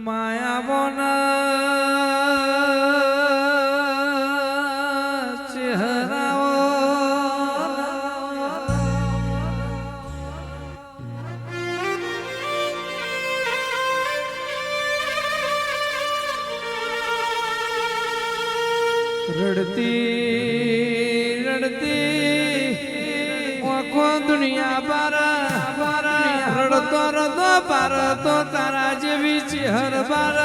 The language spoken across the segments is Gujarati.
માયા બોના ચહેરાઓ રડતી રડતી આખો દુનિયા બાર રડતો રડતો પાર તો તારા જેવી ચહેર બાર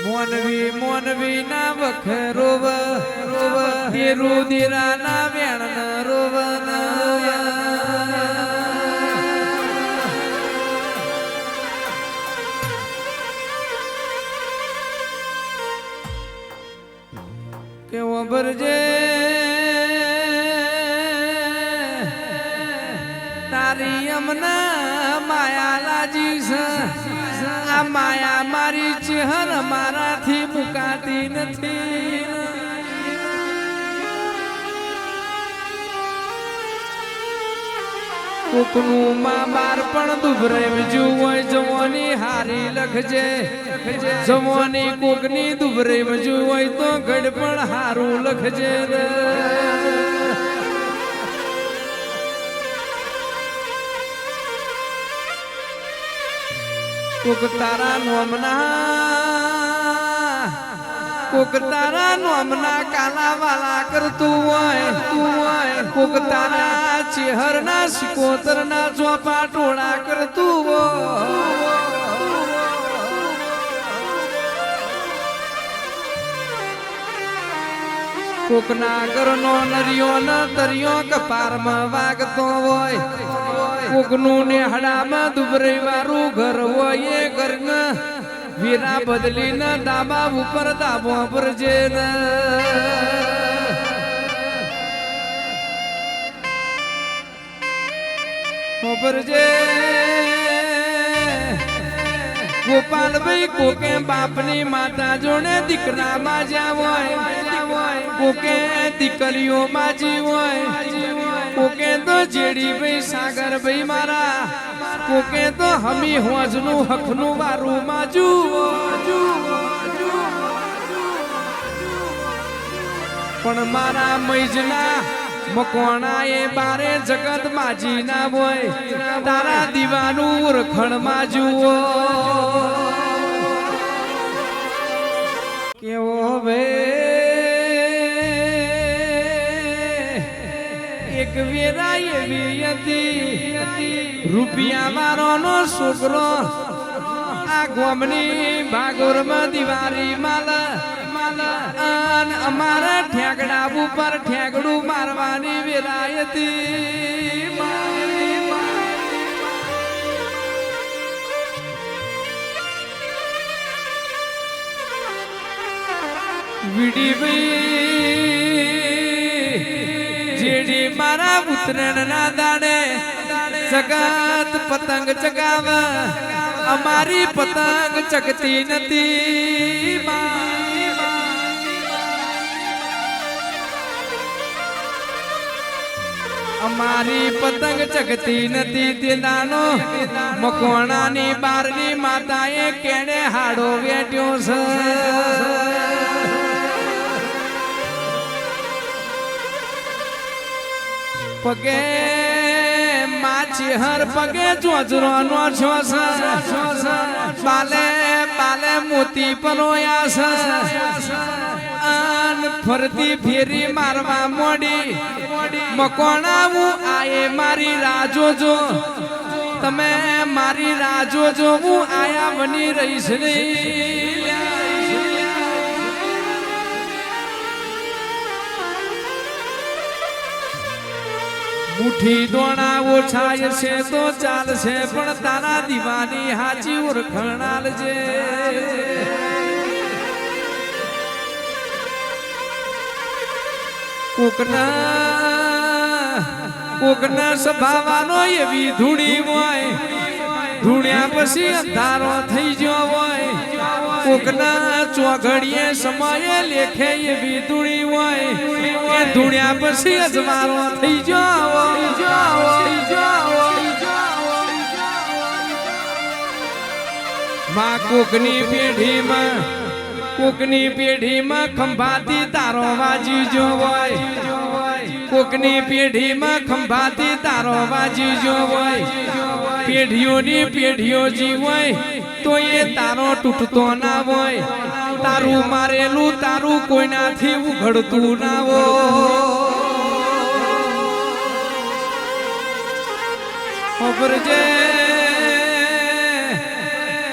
મોનવી મોનવી ના વખરોવ રોવ એ રુદિરા ના વેણ રોવ કેવો ભરજે તારી અમના માયા લાજી છે આ માયા મારી ચહેર મારાથી મુકાતી નથી કોકનું માં બાર પણ દુભરેવજું હોય જવાની હારી લખજે જવાની કોકની દુભરેવજું હોય તો ગઢ પણ હારું લખજે કોક તારા નોમના કાલા વાલા કરતું હોય કોક તારા ચહેર ના સિકોતર ના ચોપા ટોળા કરતું હોય કોક ના ઘરનો નરિયો ન તરિયો કપારમાં વાગતો હોય કોકનું નેહડામાં દુબરે વાળું ઘર હોય એ ઘરના વીરા બદલીને ડાબા ઉપર દાબો ભરજે ને ભરજે ગોપાલભાઈ કોકે બાપની માતા જોડે દીકરા માજ્યા હોય કોકે દીકરીઓ માજી હોય કોકે તો જેડી ભાઈ સાગર ભાઈ મારા કોકે તો હમી હોજનું હકનું વારું માજુ પણ મારા મૈજના મકોણા એ બારે જગત માજી ના હોય તારા દીવાનું ઓળખણ માજુ કેવો એક વેરા એવી હતી રૂપિયા મારો નો છોકરો આ ગોમની ભાગોરમાં દિવારી માલા અમારા ઠેકડા ઉપર ઠેકડું મારવાની વેરાય હતી વીડી જેડી મારા ઉત્તરાયણ ના દાડે જગત પતંગ ચગાવ અમારી પતંગ ચગતી નથી અમારી પતંગ ચગતી નથી તે નાનો મકોણાની બારની માતાએ કેણે હાડો વેટ્યો છે પગે માછી હર પગે જોજરો નો છો બાલે બાલે મોતી પરોયા છે ફરતી ફેરી મારવા મોડી મકોણા હું આયે મારી રાજો તમે મારી રાજો હું આયા બની રહીશ નહીં મુઠ્ઠી દોણા ઓછા છે તો ચાલશે પણ તારા દીવાની હાચી ઓળખણ આલજે કોકના સ્વભાવનો એવી ધૂણી હોય ધૂણ્યા પછી અંધારો થઈ ગયો હોય કોકના ચોઘડીએ સમયે લેખે એવી ધૂણી હોય એ ધૂણ્યા પછી અજવાળો થઈ જાઓ માં કોકની પેઢીમાં ખંભાતી તારો વાજી જો હોય કોકની પેઢીમાં ખંભાતી તારો વાજી જો હોય પેઢીઓની પેઢીઓ જી હોય તો એ તારો તૂટતો ના હોય તારું મારેલું તારું કોઈનાથી ઉઘડતું ના હોય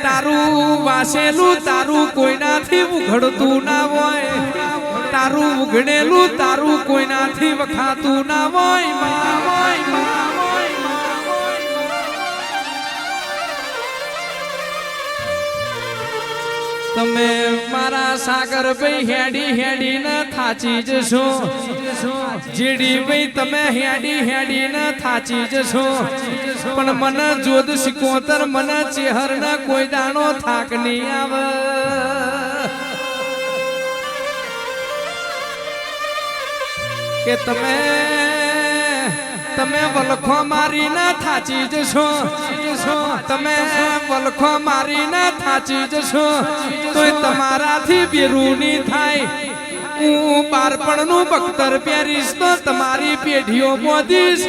તારું વાસેલું તારું કોઈનાથી ઉઘડતું ના હોય તારું ઉઘડેલું તારું કોઈનાથી વખાતું ના હોય તમે મારા સાગર ભાઈ હેડી ને થાચી જશો જીડી ભાઈ તમે હેડી ને થાચી જશો પણ મને જોદ સિકોતર મને ચેહર ને કોઈ દાણો થાક નહીં આવે કે તમે વલખો મારીને થાચી જશો તમે વલખો મારીને થાચી જશો તોય તમારાથી બેરુની થાય હું બારપણનું બખ્તર પહેરીશ તો તમારી પેઢીઓ મોદીશ